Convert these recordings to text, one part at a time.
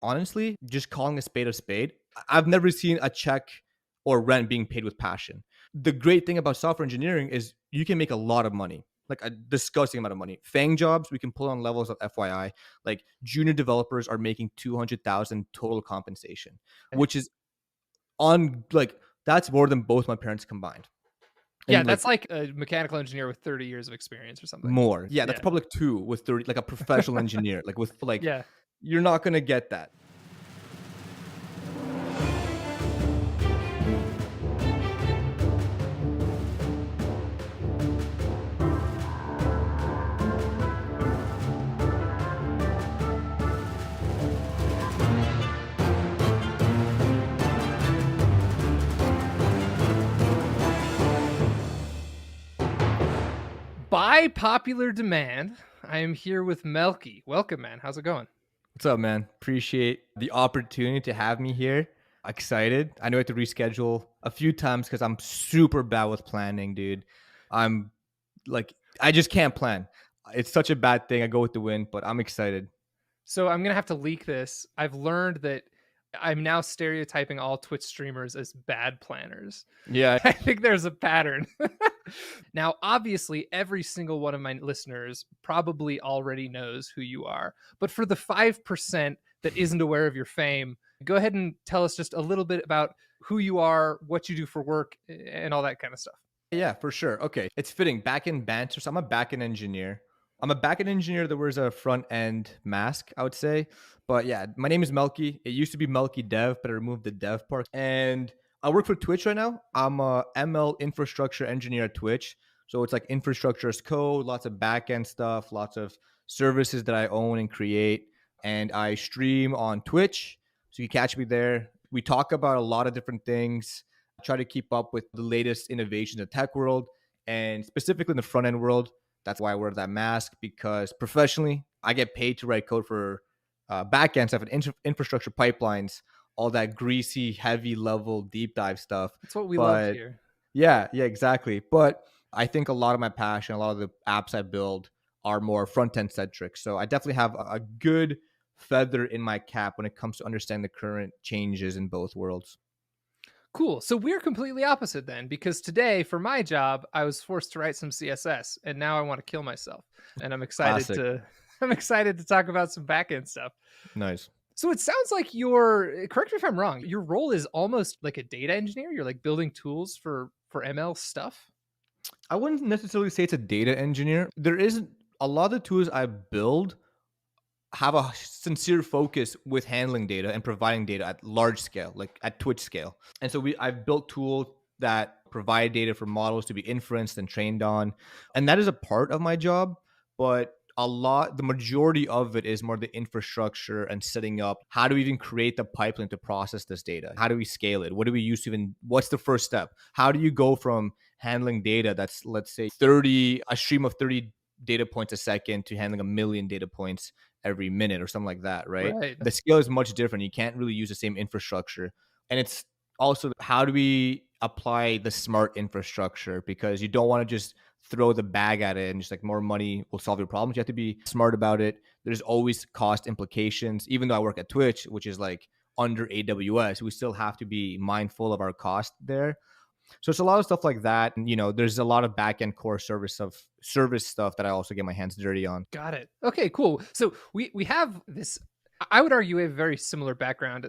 honestly, just calling a spade, I've never seen a check or rent being paid with passion. The great thing about software engineering is you can make a lot of money, like a disgusting amount of money. FAANG jobs, we can pull on levels of FYI. Like junior developers are making 200,000 total compensation, which is on like that's more than both my parents combined. Yeah, And like that's like a mechanical engineer with 30 years of experience or something. more. Yeah, that's Yeah. probably like two with 30, like a professional engineer. Like with like Yeah. you're not gonna get that. By popular demand, I am here with Melky. Welcome, man. How's it going? What's up, man? Appreciate the opportunity to have me here. Excited. I know I have to reschedule a few times because I'm super bad with planning, dude. I'm like, I just can't plan. It's such a bad thing. I go with the wind, but I'm excited. So I'm gonna have to leak this. I've learned that I'm now stereotyping all Twitch streamers as bad planners. Yeah. I think there's a pattern. Now, obviously, every single one of my listeners probably already knows who you are. But for the 5% that isn't aware of your fame, go ahead and tell us just a little bit about who you are, what you do for work, and all that kind of stuff. Yeah, for sure. Okay. It's fitting. Backend banter. So I'm a backend engineer. I'm a backend engineer that wears a front end mask, I would say. But yeah, my name is Melky. It used to be Melkey Dev, but I removed the dev part. And I work for Twitch right now. I'm a ML infrastructure engineer at Twitch. So it's like infrastructure as code, lots of backend stuff, lots of services that I own and create. And I stream on Twitch. So you catch me there. We talk about a lot of different things, try to keep up with the latest innovations in the tech world and specifically in the front end world. That's why I wear that mask, because professionally, I get paid to write code for backend stuff and infrastructure pipelines, all that greasy, heavy level, deep dive stuff. That's what we love But here. yeah, exactly. But I think a lot of my passion, a lot of the apps I build are more front end centric. So I definitely have a good feather in my cap when it comes to understanding the current changes in both worlds. Cool. So we're completely opposite then, because today for my job, I was forced to write some CSS and now I want to kill myself. And I'm excited Classic. to I'm excited to talk about some backend stuff. Nice. So it sounds like your correct me if I'm wrong, your role is almost like a data engineer. You're like building tools for ML stuff. I wouldn't necessarily say it's a data engineer. There isn't a lot of the tools I build have a sincere focus with handling data and providing data at large scale, like at Twitch scale. And so I've built tools that provide data for models to be inferenced and trained on. And that is a part of my job, but the majority of it is more the infrastructure and setting up. How do we even create the pipeline to process this data? How do we scale it? What do we use to even, what's the first step? How do you go from handling data that's, let's say, a stream of 30 data points a second to handling a million data points every minute or something like that, right? Right. The scale is much different. You can't really use the same infrastructure. And it's also how do we apply the smart infrastructure, because you don't want to just throw the bag at it and just like more money will solve your problems. You have to be smart about it. There's always cost implications. Even though I work at Twitch, which is like under AWS, we still have to be mindful of our cost there. So it's a lot of stuff like that. And, there's a lot of back end core service stuff that I also get my hands dirty on. Got it. Okay, cool. So we have this. I would argue a very similar background.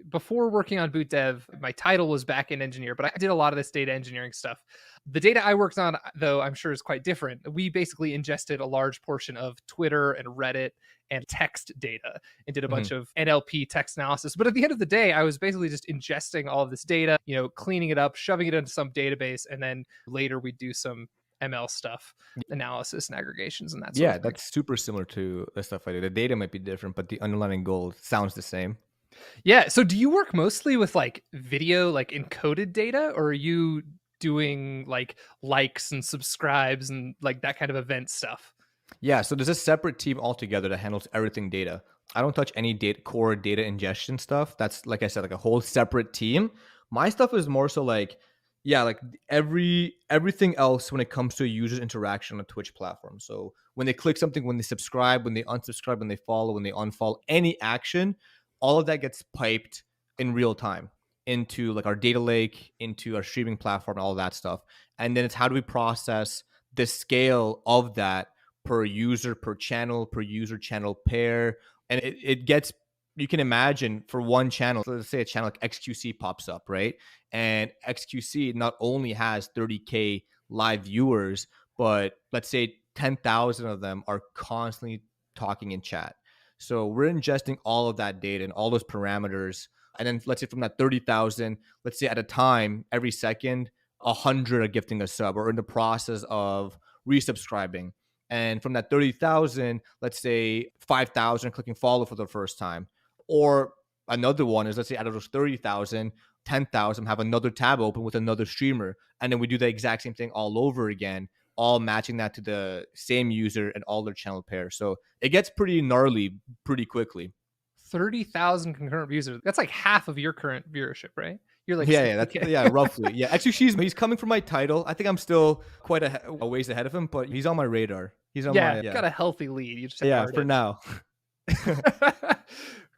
Before working on Boot Dev, my title was backend engineer, but I did a lot of this data engineering stuff. The data I worked on, though, I'm sure is quite different. We basically ingested a large portion of Twitter and Reddit and text data and did a bunch of NLP text analysis. But at the end of the day, I was basically just ingesting all of this data, cleaning it up, shoving it into some database, and then later we'd do some ML stuff, analysis and aggregations and that sort Yeah, of thing. that's super similar to the stuff I do. The data might be different, but the underlying goal sounds the same. Yeah. So do you work mostly with like video, like encoded data, or are you doing like likes and subscribes and like that kind of event stuff? Yeah, so there's a separate team altogether that handles everything data. I don't touch any core data ingestion stuff. That's, like I said, like a whole separate team. My stuff is more so like, yeah, like everything else when it comes to a user's interaction on a Twitch platform. So when they click something, when they subscribe, when they unsubscribe, when they follow, when they unfollow, any action, all of that gets piped in real time into like our data lake, into our streaming platform, all of that stuff. And then it's how do we process the scale of that per user, per channel, per user channel pair. And it gets, you can imagine for one channel, so let's say a channel like XQC pops up, right? And XQC not only has 30K live viewers, but let's say 10,000 of them are constantly talking in chat. So we're ingesting all of that data and all those parameters. And then let's say from that 30,000, let's say at a time, every second, 100 are gifting a sub or in the process of resubscribing. And from that 30,000, let's say 5,000 clicking follow for the first time. Or another one is, let's say out of those 30,000, 10,000 have another tab open with another streamer. And then we do the exact same thing all over again, all matching that to the same user and all their channel pairs. So it gets pretty gnarly pretty quickly. 30,000 concurrent users. That's like half of your current viewership, right? You're like, yeah, roughly. Yeah, actually, he's coming for my title. I think I'm still quite a ways ahead of him, but he's on my radar. He's on my got a healthy lead. You just for now.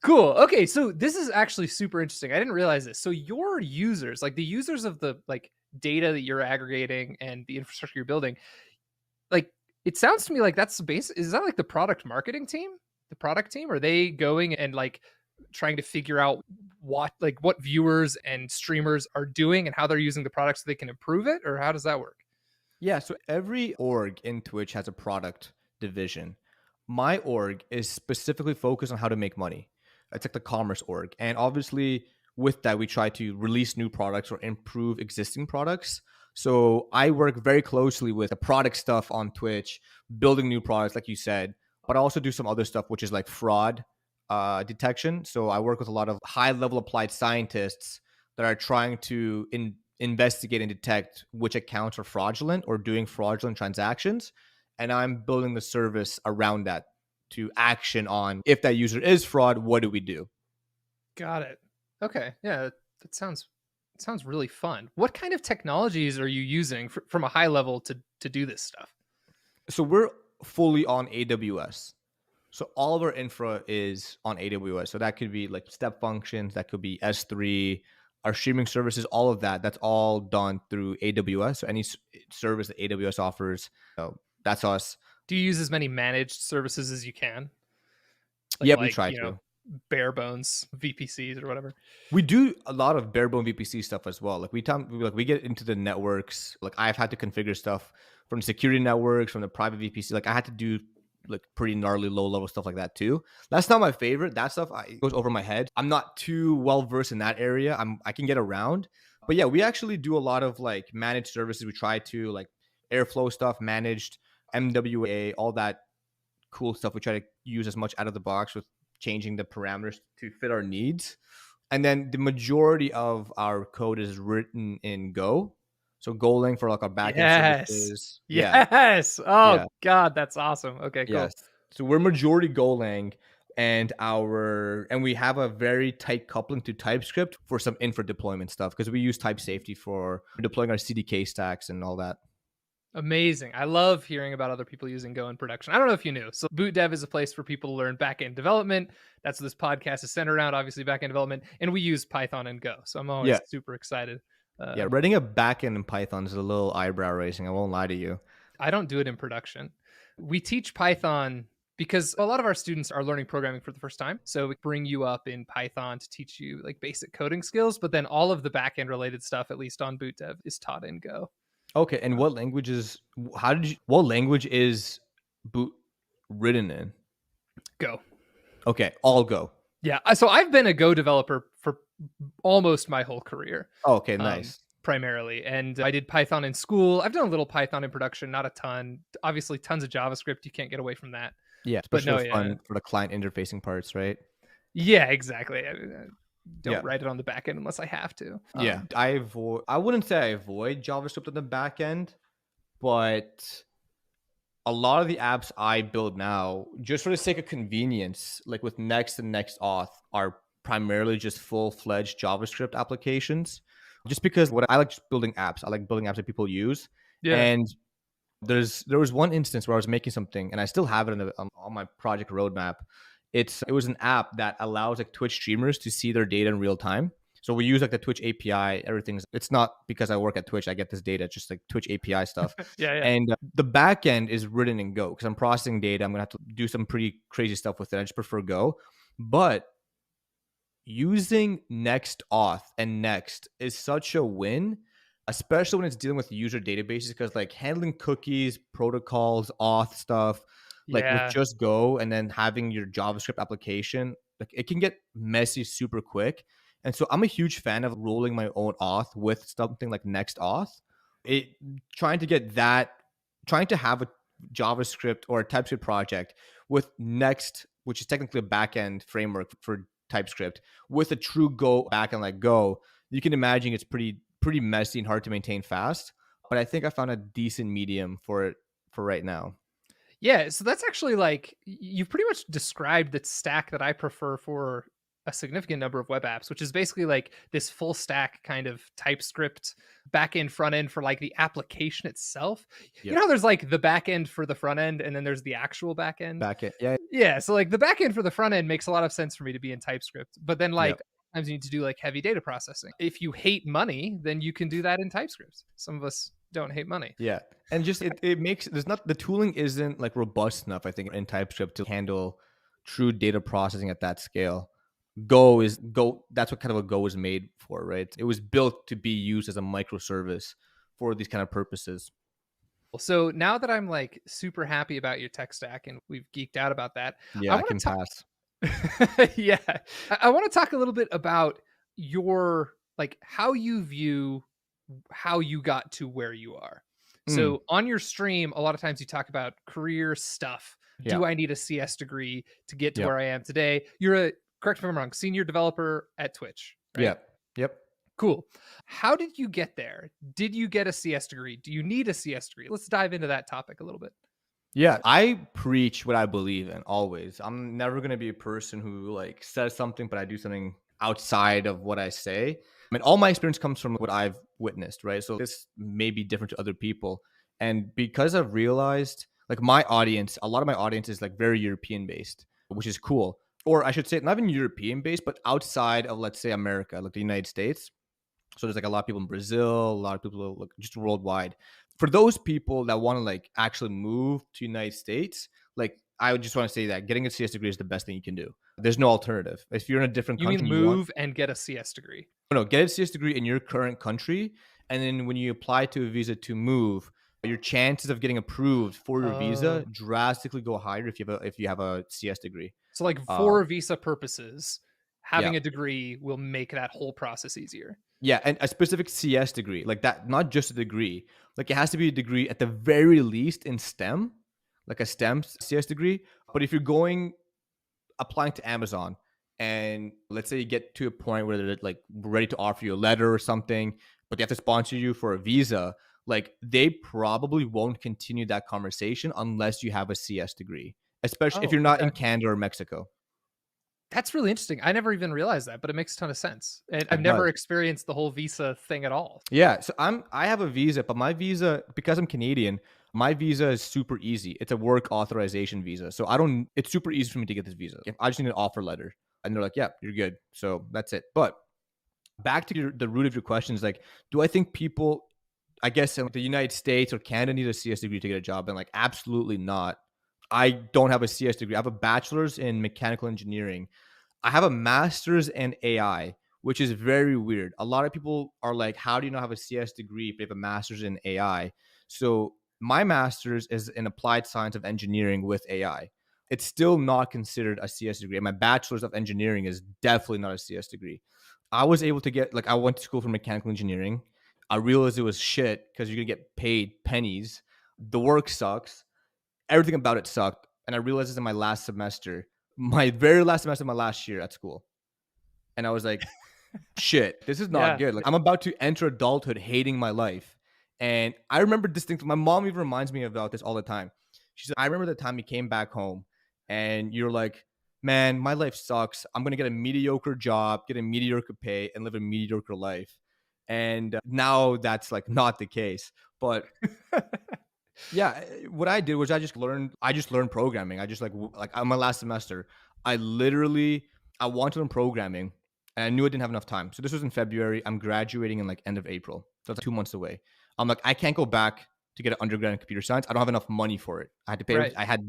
Cool. Okay, so this is actually super interesting. I didn't realize this. So your users, like the users of the like data that you're aggregating and the infrastructure you're building, like it sounds to me like that's the base. Is that like the product marketing team? The product team? Are they going and like trying to figure out what viewers and streamers are doing and how they're using the product so they can improve it? Or how does that work? Yeah, so every org in Twitch has a product division. My org is specifically focused on how to make money. It's like the commerce org. And obviously with that, we try to release new products or improve existing products. So I work very closely with the product stuff on Twitch, building new products, like you said, but I also do some other stuff, which is like fraud detection. So I work with a lot of high-level applied scientists that are trying to investigate and detect which accounts are fraudulent or doing fraudulent transactions. And I'm building the service around that to action on if that user is fraud, what do we do? Got it. Okay. Yeah, that sounds really fun. What kind of technologies are you using from a high level to do this stuff? So we're fully on AWS. So all of our infra is on AWS. So that could be like step functions, that could be S3, our streaming services, all of that. That's all done through AWS. So any service that AWS offers, that's us. Do you use as many managed services as you can? We try to. Bare bones VPCs or whatever. We do a lot of bare bone VPC stuff as well. Like we get into the networks. Like I've had to configure stuff from security networks, from the private VPC. Like I had to do like pretty gnarly low level stuff like that too. That's not my favorite. That stuff goes over my head. I'm not too well versed in that area. I can get around, but yeah, we actually do a lot of like managed services. We try to like Airflow stuff, managed MWA, all that cool stuff. We try to use as much out of the box with changing the parameters to fit our needs. And then the majority of our code is written in Go. So Golang for like our backend services. Yes. Oh God, that's awesome. Okay, cool. Yes. So we're majority Golang and we have a very tight coupling to TypeScript for some infra deployment stuff because we use type safety for deploying our CDK stacks and all that. Amazing. I love hearing about other people using Go in production. I don't know if you knew. So Boot Dev is a place for people to learn backend development. That's what this podcast is centered around, obviously backend development. And we use Python and Go. So I'm always super excited. Writing a backend in Python is a little eyebrow raising. I won't lie to you. I don't do it in production. We teach Python because a lot of our students are learning programming for the first time. So we bring you up in Python to teach you like basic coding skills. But then all of the backend related stuff, at least on Boot Dev, is taught in Go. Okay, and what language is Boot written in? Go. Okay, all Go. Yeah, so I've been a Go developer for almost my whole career. Oh, okay, nice. Primarily, and I did Python in school. I've done a little Python in production, not a ton. Obviously, tons of JavaScript. You can't get away from that. Yeah, especially fun for the client interfacing parts, right? Yeah, exactly. Don't write it on the back end unless I have to. I wouldn't say I avoid JavaScript on the back end, but a lot of the apps I build now, just for the sake of convenience, like with Next and Next Auth, are primarily just full-fledged JavaScript applications. Just because I like just building apps. I like building apps that people use. Yeah. And there was one instance where I was making something, and I still have it on my project roadmap. It was an app that allows like Twitch streamers to see their data in real time. So we use like the Twitch API, everything's, it's not because I work at Twitch, I get this data, it's just like Twitch API stuff. Yeah, yeah. And the back end is written in Go because I'm processing data. I'm going to have to do some pretty crazy stuff with it. I just prefer Go. But using next auth and next is such a win, especially when it's dealing with user databases, because like handling cookies, protocols, auth stuff, like with Yeah. just Go and then having your JavaScript application, like it can get messy super quick. And so I'm a huge fan of rolling my own auth with something like next auth. It trying to get that, trying to have a JavaScript or a TypeScript project with Next, which is technically a backend framework for TypeScript, with a true Go backend like Go, you can imagine it's pretty messy and hard to maintain fast. But I think I found a decent medium for it for right now. Yeah, so that's actually like you've pretty much described the stack that I prefer for a significant number of web apps, which is basically like this full stack kind of TypeScript back end, front end for like the application itself. You Yep. know how there's like the back end for the front end and then there's the actual back end? Backend. Yeah. Yeah, so like the back end for the front end makes a lot of sense for me to be in TypeScript, but then like Yep. sometimes you need to do like heavy data processing. If you hate money, then you can do that in TypeScript. Some of us don't hate money. Yeah. And just it makes there's not the tooling isn't like robust enough, I think, in TypeScript to handle true data processing at that scale. Go, that's what kind of a Go is made for, right? It was built to be used as a microservice for these kind of purposes. So now that I'm like super happy about your tech stack and we've geeked out about that, I Yeah, I want can to pass. talk. Yeah, I want to talk a little bit about your like how you view how you got to where you are. Mm, So on your stream, a lot of times you talk about career stuff. yeah. Do I need a CS degree to get to Yep. where I am today? You're a, correct me if I'm wrong, senior developer at Twitch, right? Yep. Yep. Cool. How did you get there? Did you get a CS degree? Do you need a CS degree? Let's dive into that topic a little bit. Yeah, I preach what I believe in always. I'm never going to be a person who like says something but I do something outside of what I say. I mean, all my experience comes from what I've witnessed, right? So this may be different to other people. And because I've realized like my audience, a lot of my audience is like very European based, which is cool. Or I should say not even European based, but outside of, let's say, America, like the United States. So there's like a lot of people in Brazil, a lot of people like just worldwide. For those people that want to like actually move to United States, like I would just want to say that getting a CS degree is the best thing you can do. There's no alternative. If you're in a different You mean country, you want move and get a CS degree? no, get a CS degree in your current country, and then when you apply to a visa to move, your chances of getting approved for your visa Oh. drastically go higher if you have a CS degree. So like Uh, for visa purposes, yeah. having a degree will make that whole process easier. Yeah, and a specific CS degree, like that, not just a degree. Like it has to be a degree at the very least in STEM, like a STEM CS degree. But if you're going applying to Amazon and let's say you get to a point where they're like ready to offer you a letter or something, but they have to sponsor you for a visa, like they probably won't continue that conversation unless you have a CS degree, especially if Oh, you're not okay. in Canada or Mexico. That's really interesting. I never even realized that, but it makes a ton of sense. And I've It never does. experienced the whole visa thing at all. Yeah, so I have a visa, but my visa, because I'm Canadian, my visa is super easy. It's a work authorization visa. So I don't it's super easy for me to get this visa. If I just need an offer letter and they're like, "Yeah, you're good." So that's it. But back to the root of your question is like, do I think people I guess in the United States or Canada need a CS degree to get a job? And like absolutely not. I don't have a CS degree. I have a bachelor's in mechanical engineering. I have a master's in AI, which is very weird. A lot of people are like, how do you not have a CS degree if you have a master's in AI? So my master's is in applied science of engineering with AI. It's still not considered a CS degree. And my bachelor's of engineering is definitely not a CS degree. I was able to get, like, I went to school for mechanical engineering. I realized it was shit because you're going to get paid pennies. The work sucks. Everything about it sucked. And I realized this in my last semester, my very last semester of my last year at school. And I was like, shit, this is not Yeah. good. Like I'm about to enter adulthood hating my life. And I remember distinctly, my mom even reminds me about this all the time. She said, I remember the time you came back home and you're like, man, my life sucks. I'm going to get a mediocre job, get a mediocre pay, and live a mediocre life. And now that's like not the case. But yeah, what I did was I just learned programming. I just like on my last semester, I wanted to learn programming and I knew I didn't have enough time. So this was in February. I'm graduating in like end of April. So it's like 2 months away. I'm like, I can't go back to get an undergrad in computer science. I don't have enough money for it. I had to pay. Right. I had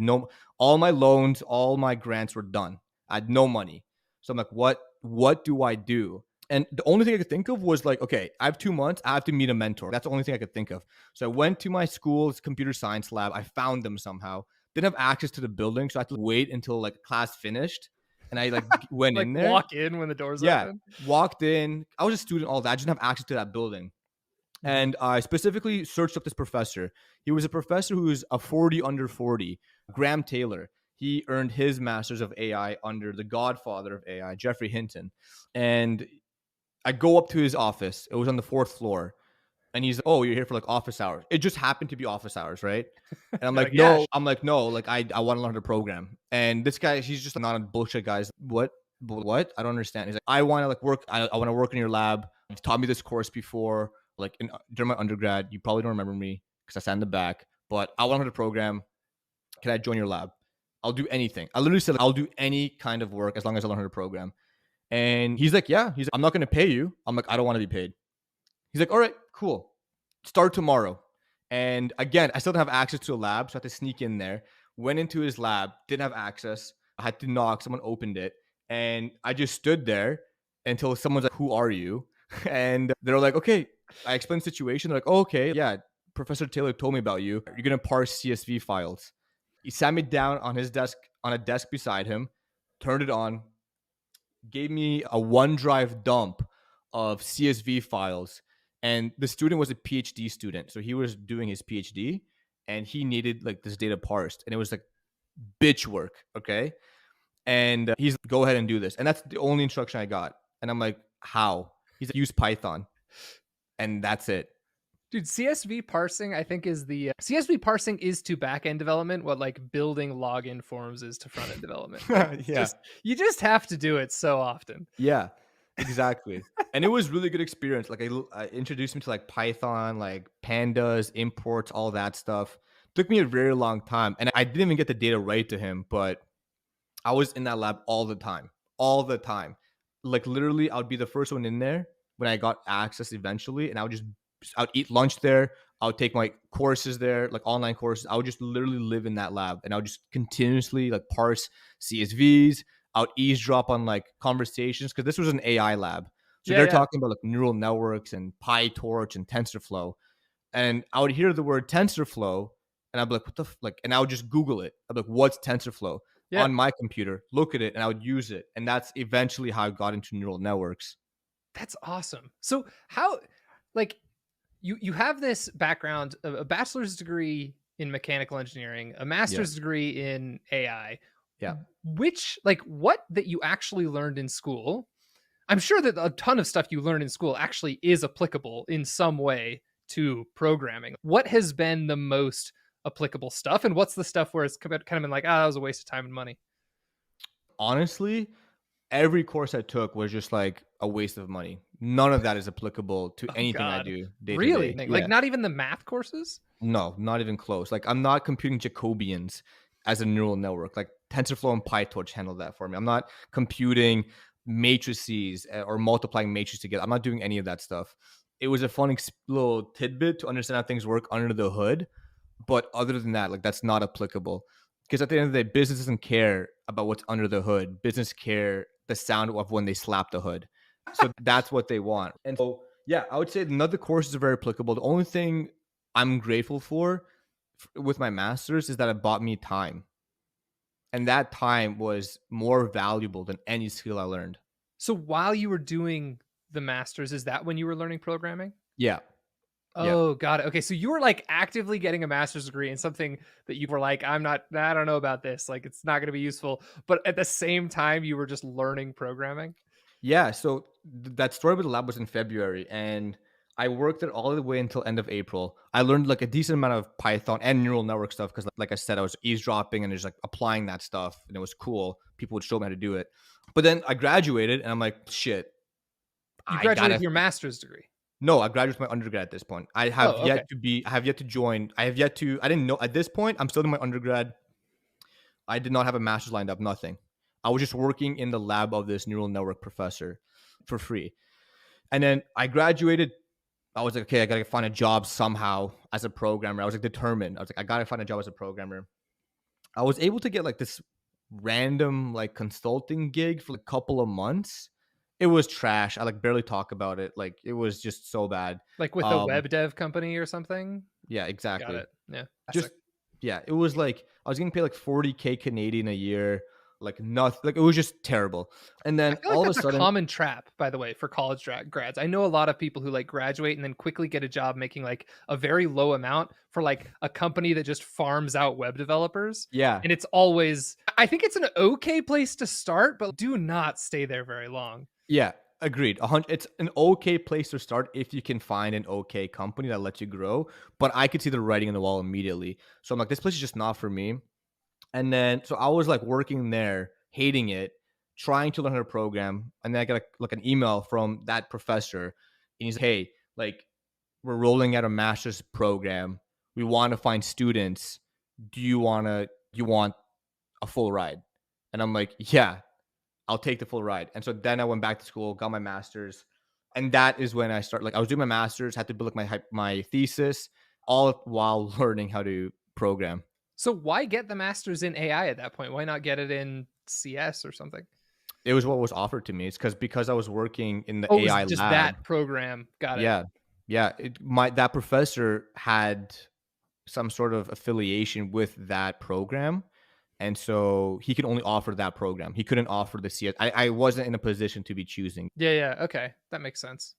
all my loans, all my grants were done. I had no money. So I'm like, what do I do? And the only thing I could think of was like, okay, I have 2 months. I have to meet a mentor. That's the only thing I could think of. So I went to my school's computer science lab. I found them somehow. Didn't have access to the building, so I had to wait until like class finished. And I like went Like in there. walk in when the doors Yeah, open. walked in. I was a student, all that. I just didn't have access to that building. And I specifically searched up this professor. He was a professor who was a 40 under 40, Graham Taylor. He earned his master's of AI under the godfather of AI, Jeffrey Hinton. And I go up to his office. It was on the 4th floor. And he's like, oh, you're here for like office hours. It just happened to be office hours, right? And I'm like, yeah. no. I'm like, no, like I want to learn how to program. And this guy, he's just not a bullshit guy. What? I don't understand. He's like, I want to like work. I want to work in your lab. You've taught me this course before, like during my undergrad. You probably don't remember me because I sat in the back, but I want to learn how to program. Can I join your lab? I'll do anything. I literally said, I'll do any kind of work as long as I learn how to program. And he's like, yeah. He's like, I'm not going to pay you. I'm like, I don't want to be paid. He's like, all right, cool. Start tomorrow. And again, I still don't have access to a lab, so I had to sneak in there. Went into his lab, didn't have access. I had to knock. Someone opened it. And I just stood there until someone's like, who are you? And they're like, okay. I explained the situation. They're like, oh, okay, yeah, Professor Taylor told me about you. You're going to parse CSV files. He sat me down on his desk, on a desk beside him, turned it on, gave me a OneDrive dump of CSV files. And the student was a PhD student. So he was doing his PhD and he needed like this data parsed. And it was like bitch work. Okay. And he's like, go ahead and do this. And that's the only instruction I got. And I'm like, how? He's like, use Python. And that's it. Dude, CSV parsing, I think, is the CSV parsing is to backend development what like building login forms is to front end development. Like, Yeah. you just have to do it so often. Yeah, exactly. And it was really good experience. Like I introduced me to like Python, like pandas, imports, all that stuff. Took me a very long time. And I didn't even get the data right to him, but I was in that lab all the time. All the time. Like literally, I would be the first one in there when I got access eventually. And I would eat lunch there. I would take my courses there, like online courses. I would just literally live in that lab and I would just continuously like parse CSVs. I would eavesdrop on like conversations because this was an AI lab. So they're talking about like neural networks and PyTorch and TensorFlow. And I would hear the word TensorFlow and I'd be like, what the like, and I would just Google it. I'd be like, what's TensorFlow on my computer, look at it, and I would use it. And that's eventually how I got into neural networks. That's awesome. So how, like, you have this background, a bachelor's degree in mechanical engineering, a master's degree in AI. Yeah. Which, like, what that you actually learned in school? I'm sure that a ton of stuff you learned in school actually is applicable in some way to programming. What has been the most applicable stuff, and what's the stuff where it's kind of been like, that was a waste of time and money? Honestly, every course I took was just like a waste of money. None of that is applicable to anything I do day really? to day. Like not even the math courses? No, not even close. Like I'm not computing Jacobians as a neural network. Like TensorFlow and PyTorch handle that for me. I'm not computing matrices or multiplying matrices together. I'm not doing any of that stuff. It was a fun little tidbit to understand how things work under the hood. But other than that, like that's not applicable. Because at the end of the day, business doesn't care about what's under the hood. Business care the sound of when they slap the hood. So that's what they want. And so, yeah, I would say none of the courses are very applicable. The only thing I'm grateful for with my master's is that it bought me time. And that time was more valuable than any skill I learned. So while you were doing the master's, is that when you were learning programming? Yeah. Oh, got it. Okay, so you were like actively getting a master's degree in something that you were like, I don't know about this. Like, it's not going to be useful. But at the same time, you were just learning programming. Yeah. So that story with the lab was in February, and I worked it all the way until end of April. I learned like a decent amount of Python and neural network stuff because, like I said, I was eavesdropping and just like applying that stuff, and it was cool. People would show me how to do it. But then I graduated, and I'm like, shit. You graduated your master's degree. No, I graduated my undergrad at this point. I have yet to join. I didn't know at this point. I'm still in my undergrad. I did not have a master's lined up, nothing. I was just working in the lab of this neural network professor for free. And then I graduated. I was like, okay, I got to find a job somehow as a programmer. I was like determined. I was like, I got to find a job as a programmer. I was able to get like this random like consulting gig for like a couple of months. It was trash. I like barely talk about it. Like it was just so bad. Like with a web dev company or something? Yeah, Got exactly. it. Yeah. Just yeah, it was like I was getting paid like 40K Canadian a year. Like nothing. Like it was just terrible. And I then feel like all of a that's a sudden, common trap, by the way, for college grads. I know a lot of people who like graduate and then quickly get a job making like a very low amount for like a company that just farms out web developers. yeah, And it's always, I think it's an okay place to start, but do not stay there very long. yeah, agreed. It's an okay place to start if you can find an okay company that lets you grow. But I could see the writing on the wall immediately. So I'm like, this place is just not for me. And then so I was like working there, hating it, trying to learn how to program. And then I got like an email from that professor, and he's like, hey, like we're rolling out a master's program. We want to find students. You want a full ride? And I'm like, yeah, I'll take the full ride. And so then I went back to school, got my master's, and that is when I started. Like I was doing my master's, had to build like my thesis, all while learning how to program. So why get the master's in AI at that point? Why not get it in CS or something? It was what was offered to me. It's because I was working in the Oh, it was AI just lab. that program. Got it. Yeah, yeah. That professor had some sort of affiliation with that program, and so he could only offer that program. He couldn't offer the CS. I wasn't in a position to be choosing. Yeah. Okay. That makes sense.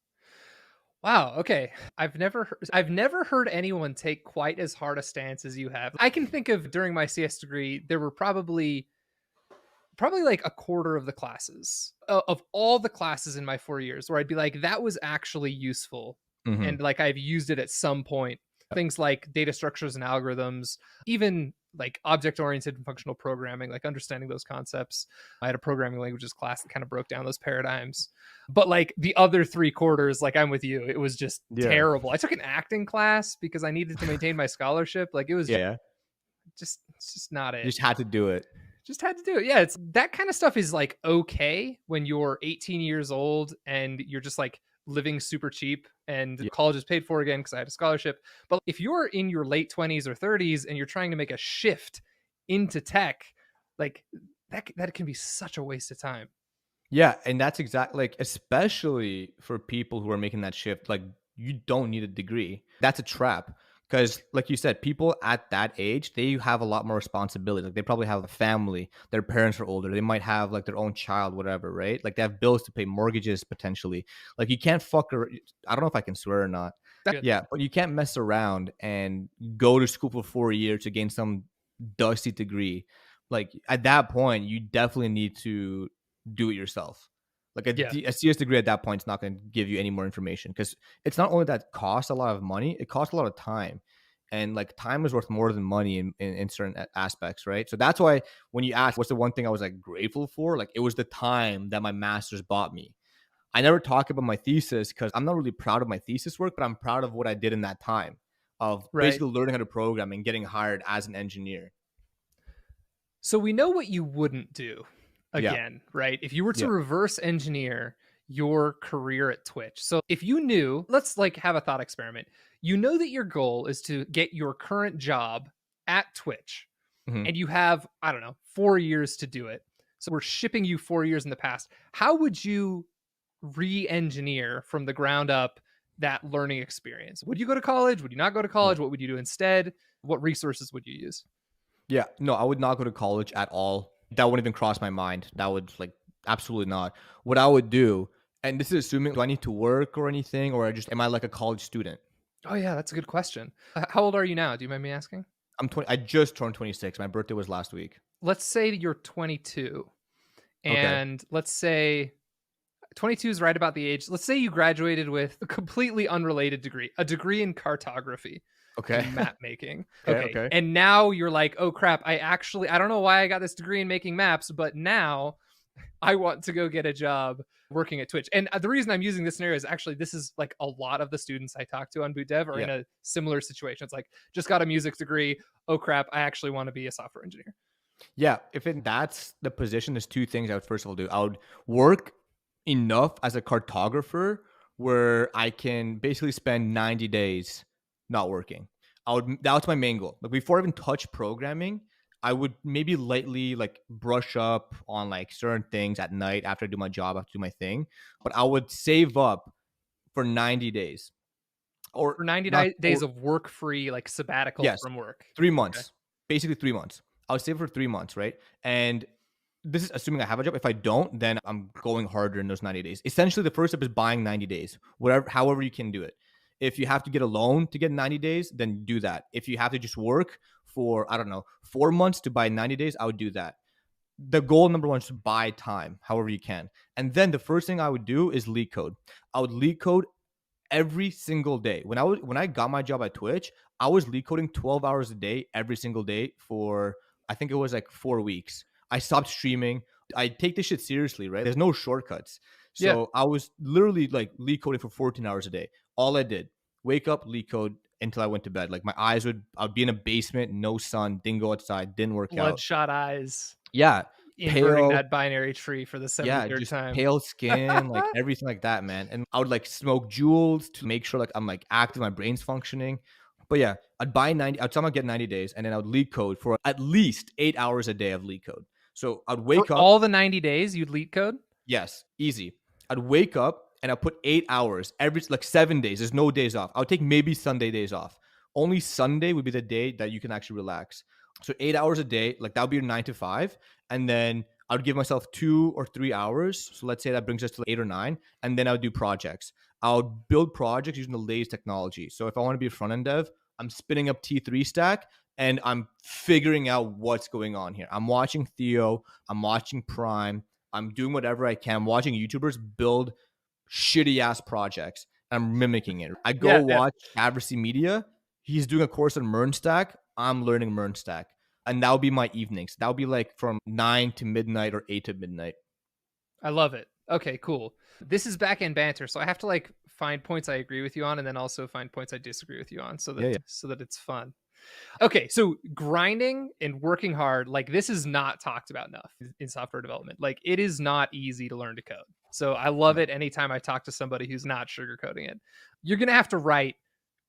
Wow. Okay. I've never heard anyone take quite as hard a stance as you have. I can think of during my CS degree, there were probably like a quarter of the classes of all the classes in my 4 years where I'd be like, that was actually useful. Mhm. And like I've used it at some point. Things like data structures and algorithms, even like object-oriented and functional programming, like understanding those concepts. I had a programming languages class that kind of broke down those paradigms. But like the other 3 quarters, like I'm with you, it was just terrible. I took an acting class because I needed to maintain my scholarship. Like it was it's just not it. You just had to do it. Just had to do it. Yeah, it's that kind of stuff is like okay when you're 18 years old and you're just like living super cheap and college is paid for again because I had a scholarship. But if you're in your late 20s or 30s and you're trying to make a shift into tech, like that can be such a waste of time. Yeah, and that's exactly like especially for people who are making that shift, like you don't need a degree. That's a trap. Because like you said, people at that age, they have a lot more responsibility. Like they probably have a family, their parents are older, they might have like their own child, whatever, right? Like they have bills to pay, mortgages potentially. Like you can't I don't know if I can swear or not. Yeah, but you can't mess around and go to school for 4 years to gain some dusty degree. Like at that point, you definitely need to do it yourself. Like a CS degree at that point is not going to give you any more information because it's not only that it costs a lot of money, it costs a lot of time. And like time is worth more than money in certain aspects, right? So that's why when you ask what's the one thing I was like grateful for, like it was the time that my master's bought me. I never talk about my thesis because I'm not really proud of my thesis work, but I'm proud of what I did in that time of basically learning how to program and getting hired as an engineer. So we know what you wouldn't do again, right? If you were to reverse engineer your career at Twitch. So if you knew, let's like have a thought experiment. You know that your goal is to get your current job at Twitch and you have, I don't know, 4 years to do it. So we're shipping you 4 years in the past. How would you re-engineer from the ground up that learning experience? Would you go to college? Would you not go to college? What would you do instead? What resources would you use? Yeah, no, I would not go to college at all. That wouldn't even cross my mind. That would like absolutely not. What I would do, and this is assuming, do I need to work or anything, or am I like a college student? Oh yeah, that's a good question. How old are you now? Do you mind me asking? I'm 20. I just turned 26. My birthday was last week. Let's say you're 22, and let's say 22 is right about the age. Let's say you graduated with a completely unrelated degree, a degree in cartography. Map making. Okay. And now you're like, oh crap, I don't know why I got this degree in making maps, but now I want to go get a job working at Twitch. And the reason I'm using this scenario is actually this is like a lot of the students I talk to on Boot Dev are in a similar situation. It's like, just got a music degree. Oh crap, I actually want to be a software engineer. Yeah, if that's the position, there's two things I would first of all do. I would work enough as a cartographer where I can basically spend 90 days not working. That's my main goal. Like before I even touch programming, I would maybe lightly like brush up on like certain things at night after I do my job, after I do my thing. But I would save up for 90 days. Or For 90 not days or of work free, like sabbatical yes, from work. 3 Okay. months. Basically 3 months. I would save for 3 months, right? And this is assuming I have a job. If I don't, then I'm going harder in those 90 days. Essentially, the first step is buying 90 days, whatever, however you can do it. If you have to get a loan to get 90 days, then do that. If you have to just work for, I don't know, 4 months to buy 90 days, I would do that. The goal number one is to buy time, however you can. And then the first thing I would do is LeetCode. I would LeetCode every single day. When I got my job at Twitch, I was lead coding 12 hours a day every single day for I think it was like 4 weeks. I stopped streaming. I take this shit seriously, right? There's no shortcuts. Yeah. So I was literally like lead coding for 14 hours a day. All I did, wake up, lead code until I went to bed. Like I'd be in a basement, no sun, didn't go outside, didn't work out. Bloodshot eyes, Yeah, inverting pale, that binary tree for the yeah, 73rd just time. pale skin, like everything like that, man. And I would like smoke jewels to make sure like I'm like active, my brain's functioning. But yeah, I'd somehow get 90 days and then I would lead code for at least 8 hours a day of lead code. So I'd For wake up, all the 90 days, you'd LeetCode? yes, easy. I'd wake up and I'd put 8 hours every like 7 days. There's no days off. I would take maybe Sunday days off. Only Sunday would be the day that you can actually relax. So 8 hours a day, like that would be your 9 to 5. And then I would give myself 2 or 3 hours. So let's say that brings us to 8 or 9. And then I would do projects. I would build projects using the latest technology. So if I want to be a front end dev, I'm spinning up T3 stack and I'm figuring out what's going on here. I'm watching Theo, I'm watching Prime, I'm doing whatever I can. I'm watching YouTubers build shitty ass projects. I'm mimicking it. I go Yeah, yeah. watch Adversary Media. He's doing a course on MERN I'm learning MERN. And that would be my evenings. That would be like from 9 to midnight or 8 to midnight. I love it. Okay, cool. This is back end banter, so I have to like find points I agree with you on and then also find points I disagree with you on so that Yeah, yeah. so that it's fun. Okay, so grinding and working hard, like this is not talked about enough in software development. Like it is not easy to learn to code. So I love No. it anytime I talk to somebody who's not sugarcoating it. You're going to have to write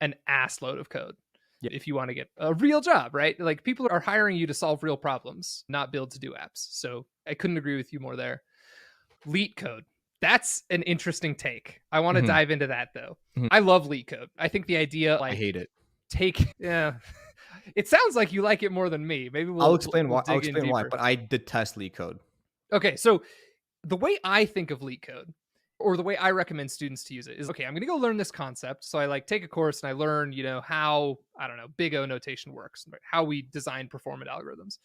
an ass load of code Yeah. if you want to get a real job, right? Like people are hiring you to solve real problems, not build to do apps. So I couldn't agree with you more there. LeetCode. That's an interesting take. I want to Mhm. dive into that though. Mhm. I love LeetCode. I think the idea I like hate it. yeah. It sounds like you like it more than me. Maybe I'll we'll explain why. I'll dig in explain why. deeper. But I detest LeetCode. Okay, so the way I think of LeetCode, or the way I recommend students to use it, is okay. I'm going to go learn this concept. So I like take a course and I learn, how I don't know, big O notation works, right? How we design performant algorithms,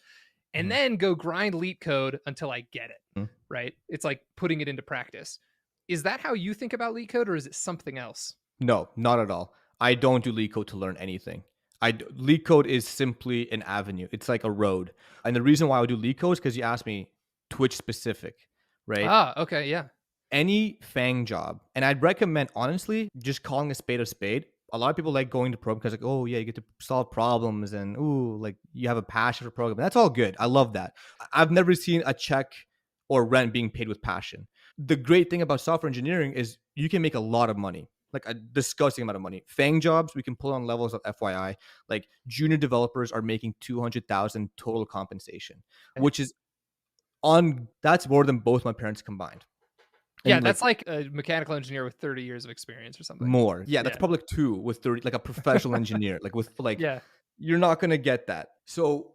and Mhm. then go grind LeetCode until I get it. Mhm. Right? It's like putting it into practice. Is that how you think about LeetCode, or is it something else? No, not at all. I don't do LeetCode to learn anything. LeetCode is simply an avenue. It's like a road. And the reason why I would do LeetCode is because you asked me Twitch specific, right? Ah, okay, yeah. Any FAANG job, and I'd recommend honestly just calling a spade a spade. A lot of people like going to program because like, oh yeah, you get to solve problems and ooh, like you have a passion for programming. That's all good. I love that. I've never seen a check or rent being paid with passion. The great thing about software engineering is you can make a lot of money, like a disgusting amount of money. FAANG jobs, we can pull on levels of FYI. Like junior developers are making 200,000 total compensation, Okay. which is on that's more than both my parents combined. Yeah, And like that's like a mechanical engineer with 30 years of experience or something. more. Yeah, that's Yeah. probably like 2 with 30, like a professional engineer, like with like Yeah. you're not gonna get that. So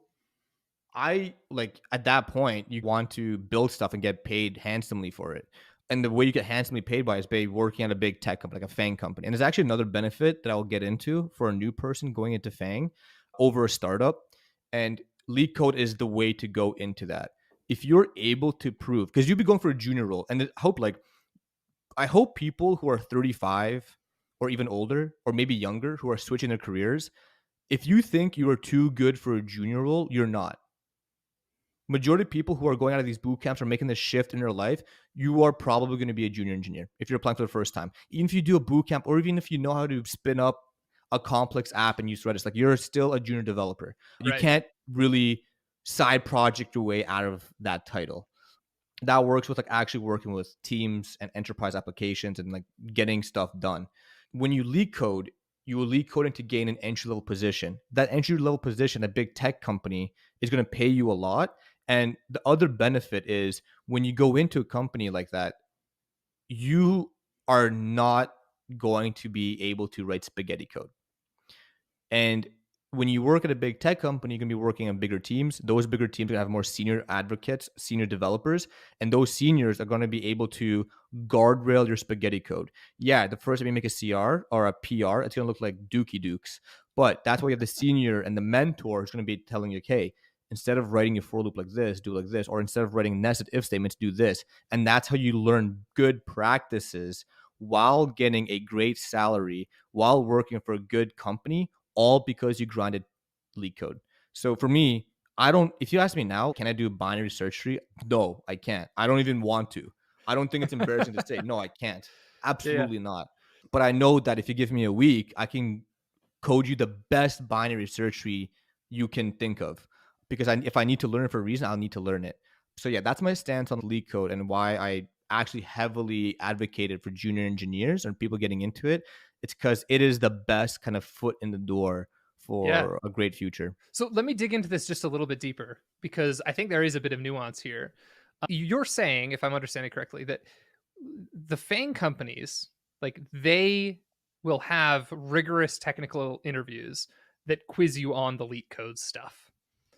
I like at that point you want to build stuff and get paid handsomely for it. And the way you get handsomely paid by is by working at a big tech company, like a FAANG company. And there's actually another benefit that I'll get into for a new person going into FAANG over a startup. And LeetCode is the way to go into that. If you're able to prove, because you'd be going for a junior role, and I hope people who are 35 or even older, or maybe younger, who are switching their careers, if you think you are too good for a junior role, you're not. Majority of people who are going out of these boot camps are making this shift in their life. You are probably going to be a junior engineer if you're applying for the first time. Even if you do a boot camp, or even if you know how to spin up a complex app and use Redis, like you're still a junior developer. You Right. can't really side project your way out of that title. That works with like actually working with teams and enterprise applications and like getting stuff done. When you leak code, you will leak coding to gain an entry level position. That entry level position, a big tech company is going to pay you a lot. And the other benefit is when you go into a company like that, you are not going to be able to write spaghetti code. And when you work at a big tech company, you're going to be working on bigger teams. Those bigger teams are going to have more senior advocates, senior developers, and those seniors are going to be able to guardrail your spaghetti code. Yeah, the first time you make a CR or a PR, it's going to look like Dookie Dukes. But that's why you have the senior and the mentor is going to be telling you, okay, instead of writing your for loop like this, do like this, or instead of writing nested if statements, do this. And that's how you learn good practices while getting a great salary, while working for a good company, all because you grinded LeetCode. So for me, I don't, if you ask me now, can I do a binary search tree? No, I can't. I don't even want to. I don't think it's embarrassing to say, no, I can't. Yeah. Absolutely not. But I know that if you give me a week, I can code you the best binary search tree you can think of. Because if I need to learn it for a reason, I'll need to learn it. So yeah, that's my stance on LeetCode and why I actually heavily advocated for junior engineers and people getting into it. It's because it is the best kind of foot in the door Yeah. for a great future. So let me dig into this just a little bit deeper because I think there is a bit of nuance here. You're saying, if I'm understanding correctly, that the FAANG companies, like they will have rigorous technical interviews that quiz you on the LeetCode stuff.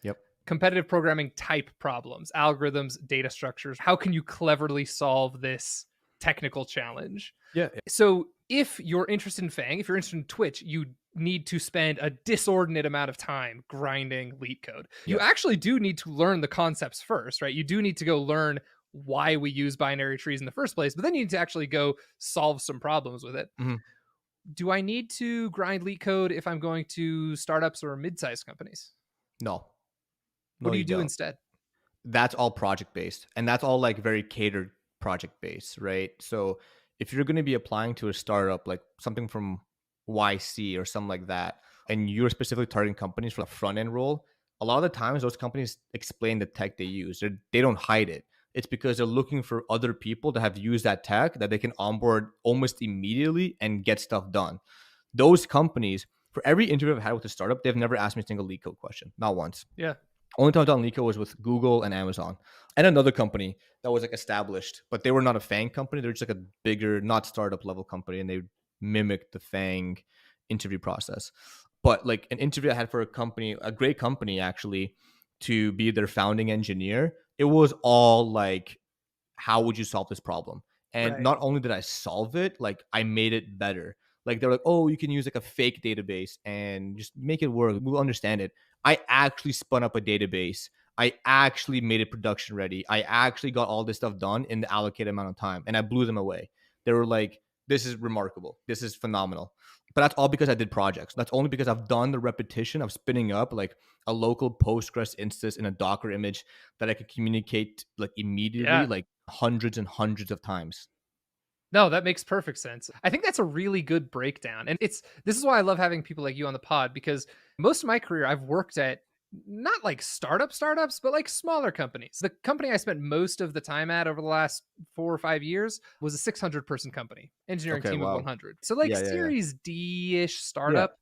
Yep. Competitive programming type problems, algorithms, data structures. How can you cleverly solve this technical challenge? Yeah. So if you're interested in FAANG, if you're interested in Twitch, you need to spend a disordinate amount of time grinding LeetCode. You Yep. actually do need to learn the concepts first, right? You do need to go learn why we use binary trees in the first place, but then you need to actually go solve some problems with it. Mm-hmm. Do I need to grind LeetCode if I'm going to startups or mid-sized companies? No, What no, do you you do don't. instead? That's all project based, and that's all like very catered project based, right? So if you're going to be applying to a startup like something from YC or something like that, and you're specifically targeting companies for the front end role, a lot of the times those companies explain the tech they use. They don't hide it. It's because they're looking for other people that have used that tech that they can onboard almost immediately and get stuff done. Those companies, for every interview I've had with a startup, they've never asked me a single leak code question, not once. Yeah. Only time I've done LeetCode was with Google and Amazon and another company that was like established, but they were not a FAANG company. They're just like a bigger, not startup level company, and they mimicked the FAANG interview process. But like an interview I had for a company, a great company actually, to be their founding engineer, it was all like, how would you solve this problem? And Right. not only did I solve it, like I made it better. Like they're like, oh, you can use like a fake database and just make it work. We'll understand it. I actually spun up a database. I actually made it production ready. I actually got all this stuff done in the allocated amount of time, and I blew them away. They were like, this is remarkable. This is phenomenal. But that's all because I did projects. That's only because I've done the repetition of spinning up like a local Postgres instance in a Docker image that I could communicate like immediately, Yeah. like hundreds and hundreds of times. No, that makes perfect sense. I think that's a really good breakdown. And this is why I love having people like you on the pod, because most of my career I've worked at not like startups, but like smaller companies. The company I spent most of the time at over the last 4 or 5 years was a 600 person company, engineering Okay, team of wow. 100. So like Yeah. series D-ish Yeah. startup,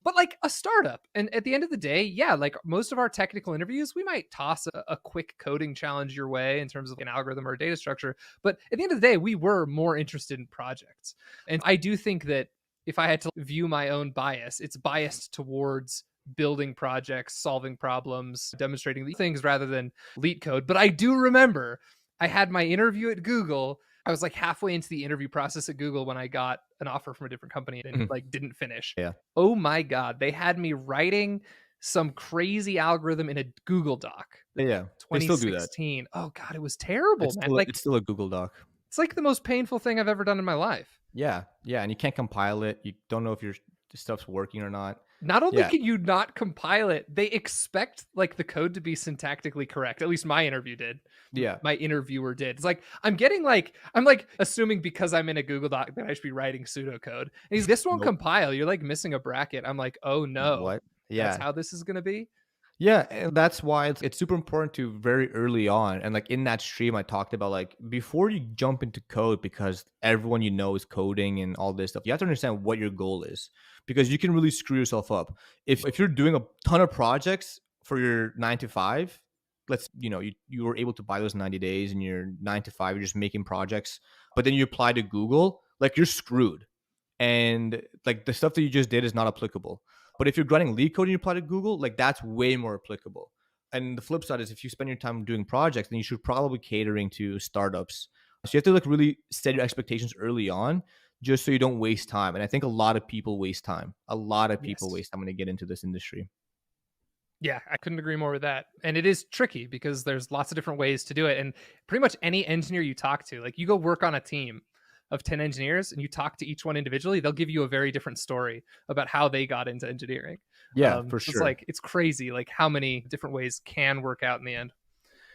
but like a startup. And at the end of the day, yeah, like most of our technical interviews, we might toss a quick coding challenge your way in terms of an algorithm or a data structure. But at the end of the day, we were more interested in projects. And I do think that if I had to view my own bias, it's biased towards building projects, solving problems, demonstrating these things rather than LeetCode. But I do remember I had my interview at Google. I was like halfway into the interview process at Google when I got an offer from a different company and Mhm. like didn't finish. Yeah. Oh my God. They had me writing some crazy algorithm in a Google Doc. Yeah. They still do that. 2016. Oh God, it was terrible, man. Like It's still a Google Doc. it's like the most painful thing I've ever done in my life. Yeah. Yeah. And you can't compile it. You don't know if your stuff's working or not. Not only Yeah. can you not compile it, they expect like the code to be syntactically correct. At least my interview did. Yeah. My interviewer did. It's like I'm assuming because I'm in a Google Doc that I should be writing pseudocode. And this won't Nope. compile. You're like missing a bracket. I'm like, oh no, What? that's Yeah. how this is gonna be. Yeah, and that's why it's super important to very early on. And like in that stream, I talked about like before you jump into code, because everyone you know is coding and all this stuff, you have to understand what your goal is, because you can really screw yourself up. If you're doing a ton of projects for your 9 to 5, let's you were able to buy those 90 days and your 9 to 5, you're just making projects, but then you apply to Google, like you're screwed. And like the stuff that you just did is not applicable. But if you're running LeetCode and you apply to Google, like that's way more applicable. And the flip side is if you spend your time doing projects, then you should probably catering to startups. So you have to like really set your expectations early on, just so you don't waste time. And I think a lot of people waste time. A lot of people Yes. waste time when they get into this industry. Yeah, I couldn't agree more with that. And it is tricky because there's lots of different ways to do it. And pretty much any engineer you talk to, like you go work on a team of 10 engineers and you talk to each one individually, they'll give you a very different story about how they got into engineering. Yeah, for It's sure. like, it's crazy, like how many different ways can work out in the end.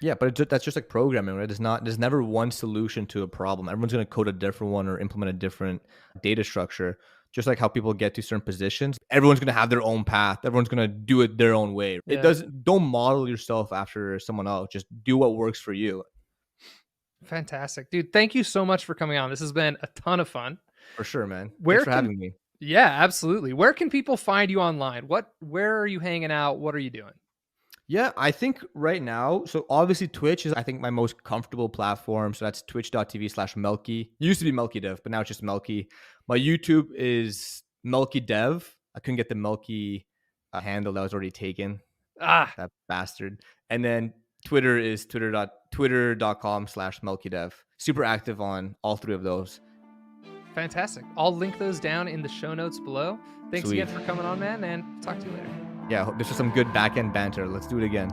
Yeah, but that's just like programming, right? There's never one solution to a problem. Everyone's going to code a different one or implement a different data structure. Just like how people get to certain positions, everyone's going to have their own path. Everyone's going to do it their own way. It Yeah. doesn't Don't model yourself after someone else. Just do what works for you. Fantastic. Dude, thank you so much for coming on. This has been a ton of fun. For sure, man. Thanks Where for can having me. Yeah, absolutely. Where can people find you online? Where are you hanging out? What are you doing? Yeah, I think right now, so obviously Twitch is, I think, my most comfortable platform. So that's twitch.tv/Melky. It used to be Melky Dev, but now it's just Melky. My YouTube is Melky Dev. I couldn't get the Melky handle, that was already taken. Ah, That bastard. And then Twitter is twitter.com/MelkyDev. Super active on all three of those. fantastic. I'll link those down in the show notes below. Thanks Sweet. again for coming on, man, and talk to you later. Yeah, this was some good back end banter. Let's do it again.